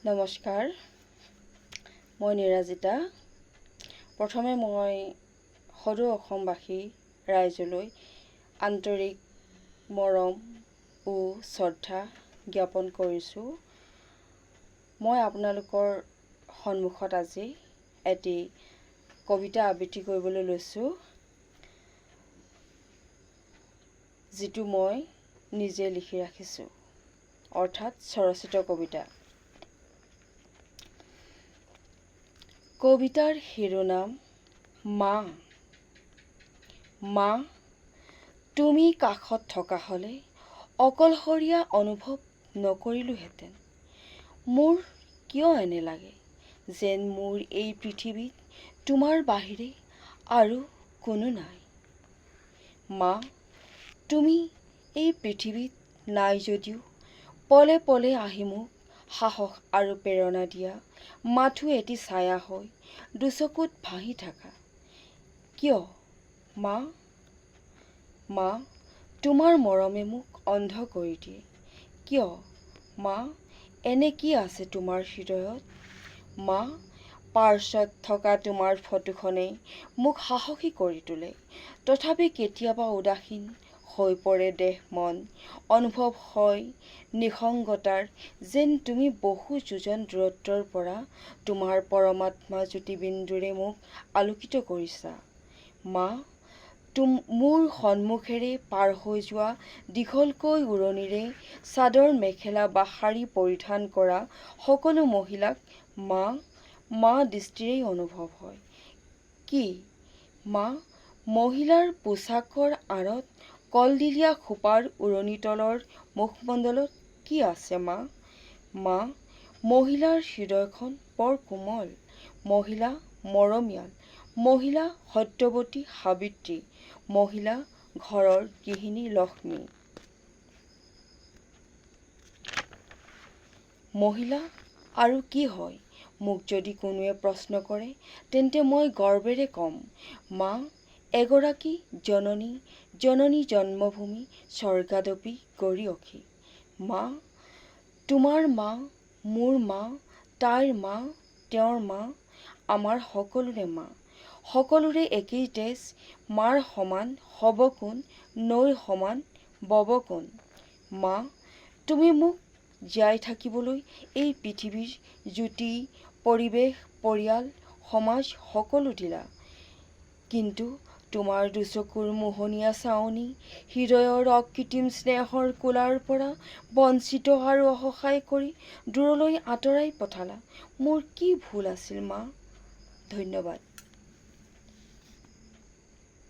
নমস্কাৰ, মই নিৰাজিতা। প্ৰথমে মই সদৌ অসমবাসী ৰাইজলৈ আন্তৰিক মৰম ও শ্ৰদ্ধা জ্ঞাপন কৰিছোঁ। মই আপোনালোকৰ সন্মুখত আজি এটি কবিতা আবৃত্তি কৰিবলৈ লৈছোঁ, যিটো মই নিজে লিখি ৰাখিছোঁ, অৰ্থাৎ স্বৰচিত কবিতা। কবিতাৰ শিৰোনাম মা। মা, তুমি কাষত থকা হ'লে অকলশৰীয়া অনুভৱ নকৰিলোহেঁতেন। মোৰ কিয় এনে লাগে যেন মোৰ এই পৃথিৱীত তোমাৰ বাহিৰে আৰু কোনো নাই। মা, তুমি এই পৃথিৱীত নাই যদিও পলে পলে আহি মোক সাহস আৰু প্ৰেৰণা দিয়া মাথো এটি ছায়া হৈ দুচকুত ভাহি থাকা। কিয় মা? মা, তোমাৰ মৰমে মোক অন্ধ কৰি দিয়ে। কিয় মা? এনে কি আছে তোমাৰ হৃদয়ত? মা, পাৰ্শ্বত থকা তোমাৰ ফটোখনেই মোক সাহসী কৰি তোলে। তথাপি কেতিয়াবা উদাসীন হৈ পৰে দেহ মন, অনুভৱ হয় নিসংগতাৰ, যেন তুমি বহু যোজন দূৰত্বৰ পৰা তোমাৰ পৰমাত্মা জ্যোতিবিন্দুৰে মোক আলোকিত কৰিছা। মা, মোৰ সন্মুখেৰে পাৰ হৈ যোৱা দীঘলকৈ উৰণিৰে চাদৰ মেখেলা বা শাৰী পৰিধান কৰা সকলো মহিলাক মা, মা দৃষ্টিৰেই অনুভৱ হয়। কি মা, মহিলাৰ পোছাকৰ আঁৰত কলদিলীয়া খোপাৰ উৰণিতলৰ মুখমণ্ডলত কি আছে মা? মা, মহিলাৰ হৃদয়খন বৰ কোমল, মহিলা মৰমীয়াল, মহিলা সত্যৱতী সাবিত্ৰী, মহিলা ঘৰৰ গৃহিণী লক্ষ্মী। মহিলা আৰু কি হয়? মোক যদি কোনোৱে প্ৰশ্ন কৰে, তেন্তে মই গৰ্বেৰে ক'ম, মা এগৰাকী জননী, জননী জন্মভূমি স্বৰ্গাদপি গৰীয়সী। মা, তোমাৰ মা, মোৰ মা, তাইৰ মা, তেওঁৰ মা, আমাৰ সকলোৰে মা। সকলোৰে একেই তেজ, মাৰ সমান হ'ব কোন, নৈৰ সমান বব কোন। মা, তুমি মোক জীয়াই থাকিবলৈ এই পৃথিৱীৰ জ্যোতি, পৰিৱেশ, পৰিয়াল, সমাজ সকলো দিলা। কিন্তু তোমাৰ দুচকুৰ মোহনীয়া চাৱনি, হৃদয়ৰ অকৃত্ৰিম স্নেহৰ কোলাৰ পৰা বঞ্চিত আৰু অসহায় কৰি দূৰলৈ আঁতৰাই পঠালা। মোৰ কি ভুল আছিল মা? ধন্যবাদ।